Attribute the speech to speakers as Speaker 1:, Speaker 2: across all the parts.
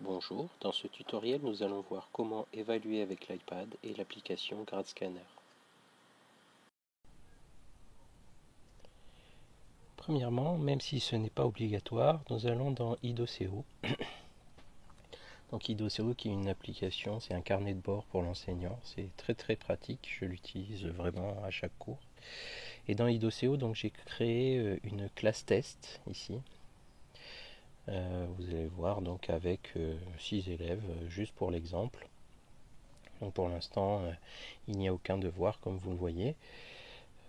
Speaker 1: Bonjour, dans ce tutoriel nous allons voir comment évaluer avec l'iPad et l'application GradScanner. Premièrement, même si ce n'est pas obligatoire, nous allons dans IDOCO. Donc IDOCO qui est une application, c'est un carnet de bord pour l'enseignant, c'est très pratique, je l'utilise vraiment à chaque cours. Et dans IDOCO, donc j'ai créé une classe test ici. Vous allez voir donc avec 6 élèves, juste pour l'exemple. Donc pour l'instant, il n'y a aucun devoir comme vous le voyez.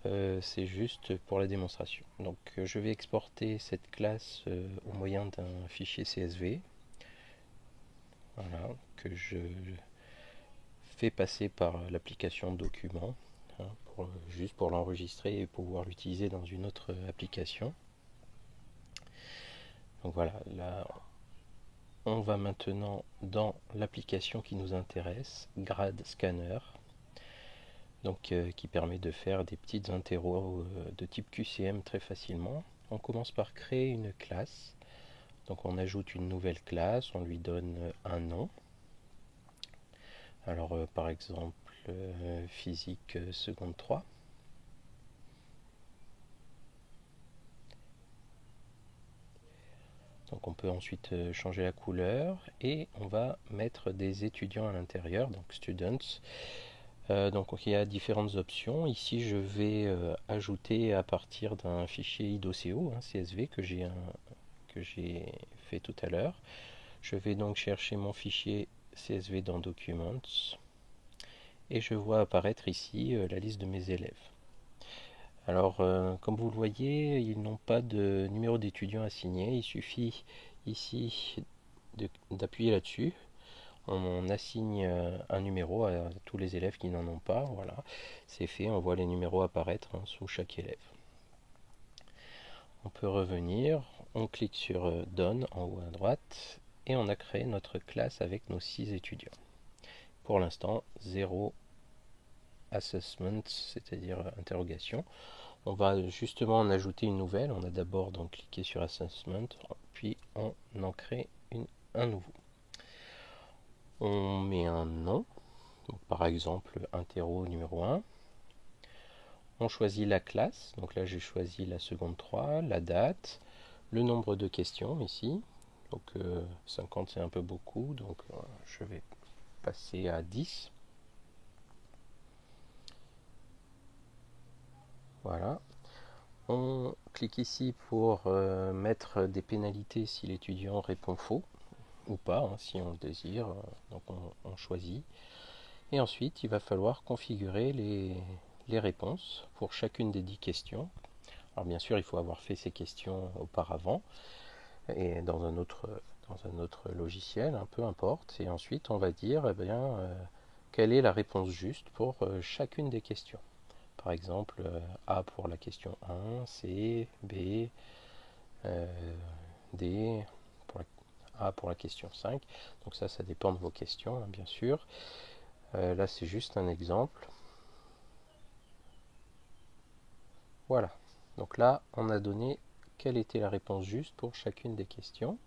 Speaker 1: C'est juste pour la démonstration. Donc je vais exporter cette classe au moyen d'un fichier CSV. Voilà, que je fais passer par l'application document, hein, juste pour l'enregistrer et pouvoir l'utiliser dans une autre application. Donc voilà, là on va maintenant dans l'application qui nous intéresse, GradScanner. Donc, qui permet de faire des petites interros de type QCM très facilement. On commence par créer une classe. Donc on ajoute une nouvelle classe, on lui donne un nom. Alors par exemple physique seconde 3. Donc on peut ensuite changer la couleur et on va mettre des étudiants à l'intérieur, donc students. Donc il y a différentes options. Ici je vais ajouter à partir d'un fichier IDOCO, CSV que j'ai fait tout à l'heure. Je vais donc chercher mon fichier CSV dans Documents et je vois apparaître ici la liste de mes élèves. Alors comme vous le voyez, ils n'ont pas de numéro d'étudiant assigné, il suffit ici d'appuyer là-dessus. On assigne un numéro à tous les élèves qui n'en ont pas. Voilà, c'est fait, on voit les numéros apparaître sous chaque élève. On peut revenir, on clique sur Done en haut à droite et on a créé notre classe avec nos 6 étudiants. Pour l'instant, 0 assessment, c'est-à-dire interrogation. On va justement en ajouter une nouvelle. On a d'abord donc cliqué sur assessment, puis on en crée un nouveau. On met un nom, donc par exemple interro numéro 1. On choisit la classe, donc là j'ai choisi la seconde 3, la date, le nombre de questions ici. Donc 50 c'est un peu beaucoup, donc je vais passer à 10. Voilà. On clique ici pour mettre des pénalités si l'étudiant répond faux ou pas, si on le désire. Donc on choisit. Et ensuite, il va falloir configurer les réponses pour chacune des 10 questions. Alors bien sûr, il faut avoir fait ces questions auparavant et dans un autre logiciel, peu importe. Et ensuite, on va dire quelle est la réponse juste pour chacune des questions. Par exemple, A pour la question 1, C, B, D, A pour la question 5. Donc ça dépend de vos questions, bien sûr. Là, c'est juste un exemple. Voilà. Donc là, on a donné quelle était la réponse juste pour chacune des questions.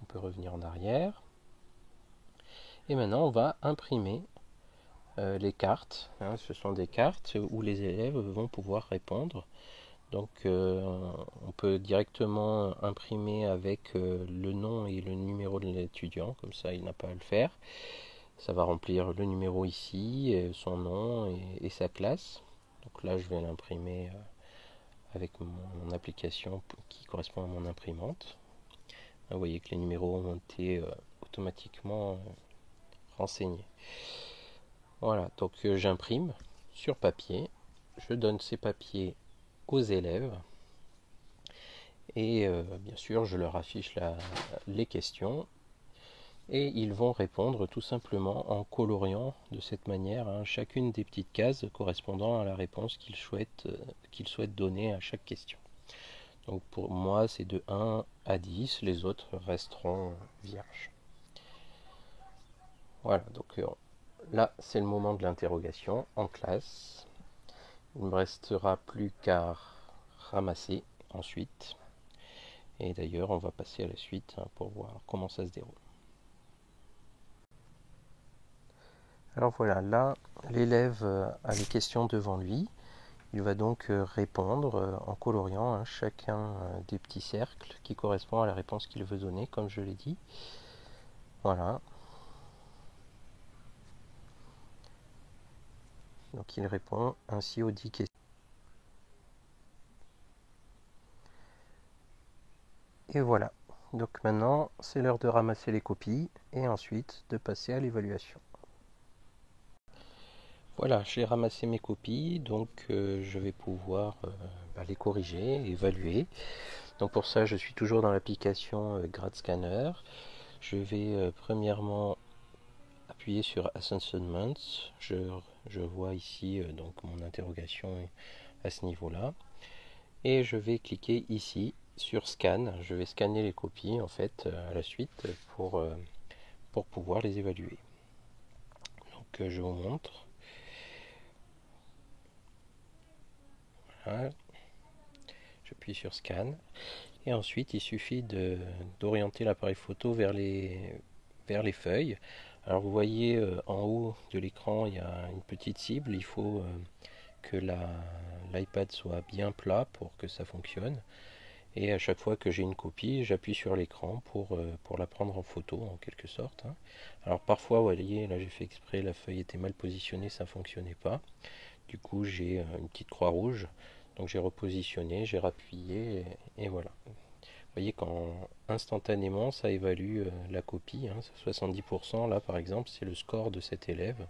Speaker 1: On peut revenir en arrière. Et maintenant, on va imprimer les cartes. Ce sont des cartes où les élèves vont pouvoir répondre. Donc, on peut directement imprimer avec le nom et le numéro de l'étudiant. Comme ça, il n'a pas à le faire. Ça va remplir le numéro ici, son nom et sa classe. Donc là, je vais l'imprimer avec mon application qui correspond à mon imprimante. Vous voyez que les numéros ont été automatiquement renseignés. Voilà, donc j'imprime sur papier, je donne ces papiers aux élèves et bien sûr je leur affiche les questions et ils vont répondre tout simplement en coloriant de cette manière chacune des petites cases correspondant à la réponse qu'ils souhaitent donner à chaque question. Donc pour moi c'est de 1 à 10, les autres resteront vierges. Voilà, donc là c'est le moment de l'interrogation en classe. Il ne me restera plus qu'à ramasser ensuite. Et d'ailleurs on va passer à la suite pour voir comment ça se déroule. Alors voilà, là, l'élève a les questions devant lui. Il va donc répondre en coloriant chacun des petits cercles qui correspond à la réponse qu'il veut donner, comme je l'ai dit. Voilà. Donc il répond ainsi aux 10 questions. Et voilà. Donc maintenant, c'est l'heure de ramasser les copies et ensuite de passer à l'évaluation. Voilà, j'ai ramassé mes copies, donc je vais pouvoir les corriger, évaluer. Donc pour ça, je suis toujours dans l'application GradScanner. Je vais premièrement appuyer sur Assessment. Je vois ici donc mon interrogation à ce niveau-là. Et je vais cliquer ici sur Scan. Je vais scanner les copies en fait à la suite pour pouvoir les évaluer. Donc je vous montre. Voilà. J'appuie sur Scan. Et ensuite, il suffit d'orienter l'appareil photo vers les feuilles. Alors vous voyez en haut de l'écran, il y a une petite cible. Il faut que l'iPad soit bien plat pour que ça fonctionne. Et à chaque fois que j'ai une copie, j'appuie sur l'écran pour la prendre en photo en quelque sorte. Alors parfois, vous voyez, là j'ai fait exprès, la feuille était mal positionnée, ça ne fonctionnait pas. Du coup, j'ai une petite croix rouge. Donc j'ai repositionné, j'ai rappuyé et voilà. Vous voyez instantanément ça évalue la copie, 70% là par exemple c'est le score de cet élève,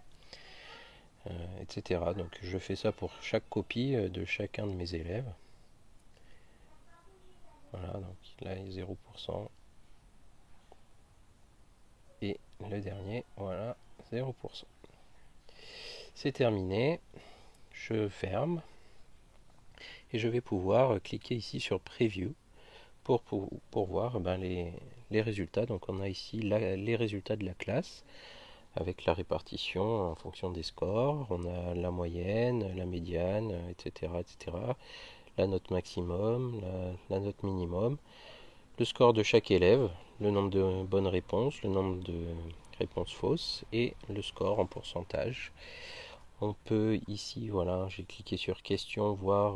Speaker 1: etc. Donc je fais ça pour chaque copie de chacun de mes élèves. Voilà, donc là il y a 0%. Et le dernier, voilà, 0%. C'est terminé, je ferme et je vais pouvoir cliquer ici sur Preview pour voir les résultats. Donc on a ici les résultats de la classe avec la répartition en fonction des scores. On a la moyenne, la médiane, etc. etc. La note maximum, la note minimum, le score de chaque élève, le nombre de bonnes réponses, le nombre de réponses fausses et le score en pourcentage. On peut ici, voilà, j'ai cliqué sur question, voir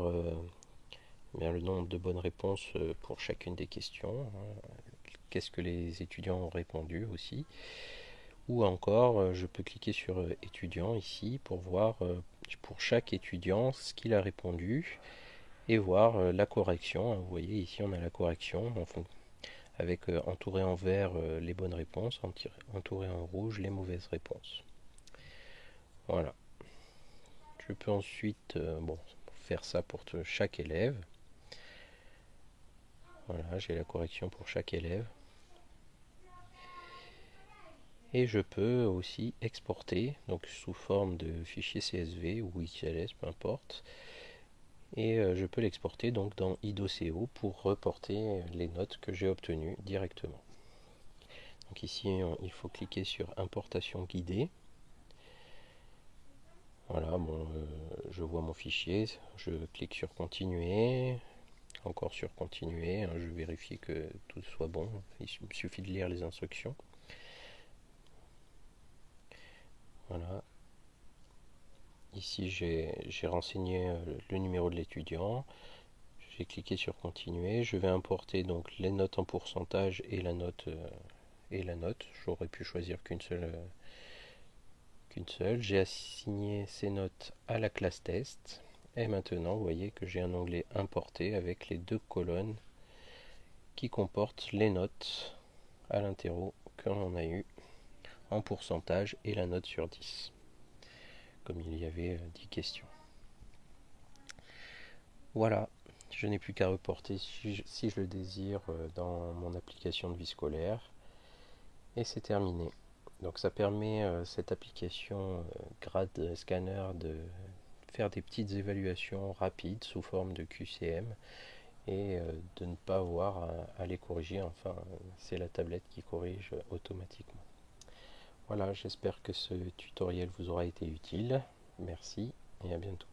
Speaker 1: le nombre de bonnes réponses pour chacune des questions. Qu'est-ce que les étudiants ont répondu aussi. Ou encore, je peux cliquer sur étudiant ici pour voir pour chaque étudiant ce qu'il a répondu et voir la correction. Vous voyez ici on a la correction avec entouré en vert les bonnes réponses, entouré en rouge les mauvaises réponses. Voilà. Je peux ensuite faire ça pour chaque élève. Voilà, j'ai la correction pour chaque élève. Et je peux aussi exporter, donc sous forme de fichier CSV ou XLS, peu importe. Et je peux l'exporter donc dans IDOCO pour reporter les notes que j'ai obtenues directement. Donc ici, il faut cliquer sur importation guidée. Voilà, je vois mon fichier, je clique sur continuer, encore sur continuer, je vérifie que tout soit bon, il me suffit de lire les instructions. Voilà. Ici, j'ai renseigné le numéro de l'étudiant. J'ai cliqué sur continuer. Je vais importer donc les notes en pourcentage et la note. J'aurais pu choisir qu'une seule. J'ai assigné ces notes à la classe test. Et maintenant, vous voyez que j'ai un onglet importé avec les deux colonnes qui comportent les notes à l'interro que l'on a eu en pourcentage et la note sur 10. Comme il y avait 10 questions. Voilà, je n'ai plus qu'à reporter si je le désire dans mon application de vie scolaire. Et c'est terminé. Donc ça permet cette application Grad Scanner de faire des petites évaluations rapides sous forme de QCM et de ne pas avoir à les corriger. Enfin, c'est la tablette qui corrige automatiquement. Voilà, j'espère que ce tutoriel vous aura été utile. Merci et à bientôt.